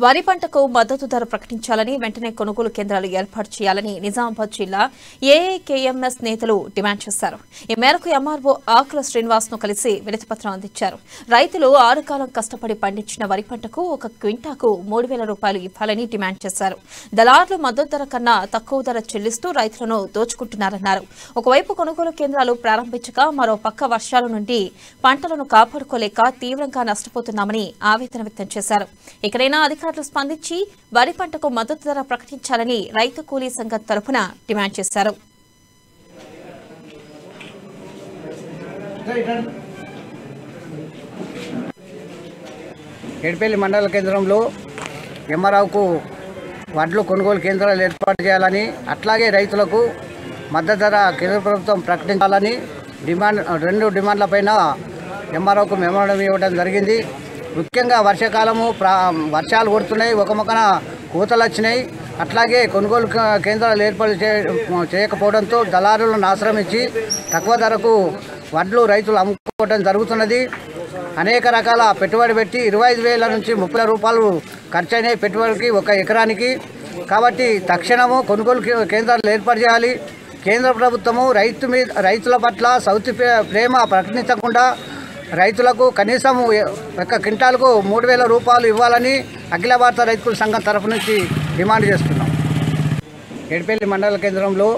వరి పంటకు మద్దతు ధర ప్రకటించాలని వెంటనే కొనుగోలు కేంద్రాలు ఏర్పాటు చేయాలని నిజామాబాద్ జిల్లా ఏఐకేఎంఎస్ నేతలు డిమాండ్ చేశారు. ఈ మేరకు ఎంఆర్ఓ ఆకుల శ్రీనివాస్ ను కలిసి వినతిపత్రం అందించారు. రైతులు 6 కాలం కష్టపడి పండించిన వరి పంటకు 1 క్వింటాకు 3,000 రూపాయలు ఇవ్వాలని డిమాండ్ చేశారు. దళారులు మద్దతు ధర కన్నా తక్కువ ధర చెల్లిస్తూ రైతులను దోచుకుంటున్నారన్నారు. ఒకవైపు కొనుగోలు కేంద్రాలు ప్రారంభించక మరో పక్క వర్షాల నుండి పంటలను కాపాడుకోలేక తీవ్రంగా నష్టపోతున్నామని ఆవేదన వ్యక్తం చేశారు. ఇకనైనా అధికారులు స్పందించి వరి పంటకు మద్దతు ధర ప్రకటించాలని రైతు కూలీ సంఘం తరఫున డిమాండ్ చేశారు. ఏడుపల్లి మండల కేంద్రంలో ఎంఆర్ఓకు వడ్లు కొనుగోలు కేంద్రాలు ఏర్పాటు చేయాలని, అట్లాగే రైతులకు మద్దతు ధర కేంద్ర ప్రభుత్వం ప్రకటించాలని రెండు డిమాండ్లపైన ఎంఆర్ఓకు మెమోరాండం ఇవ్వడం జరిగింది. ముఖ్యంగా వర్షాకాలము వర్షాలు కొడుతున్నాయి, ఒక మొక్కన కోతలు వచ్చినాయి. అట్లాగే కొనుగోలు కేంద్రాలు ఏర్పాటు చేయకపోవడంతో దళారులను ఆశ్రమించి తక్కువ ధరకు వడ్లు రైతులు అమ్ముకోవడం జరుగుతున్నది. అనేక రకాల పెట్టుబడి పెట్టి 25,000 నుంచి 30,000 రూపాయలు ఖర్చు అయినాయి పెట్టుబడికి 1 ఎకరానికి. కాబట్టి తక్షణము కొనుగోలు కేంద్రాలు ఏర్పాటు చేయాలి. కేంద్ర ప్రభుత్వము రైతుల పట్ల సౌతి ప్రేమ ప్రకటించకుండా రైతులకు కనీసం 1 క్వింటాలకు 3,000 రూపాయలు ఇవ్వాలని అఖిల భారత రైతుల సంఘం తరఫు నుంచి డిమాండ్ చేస్తున్నాం. ఏడుపల్లి మండల కేంద్రంలో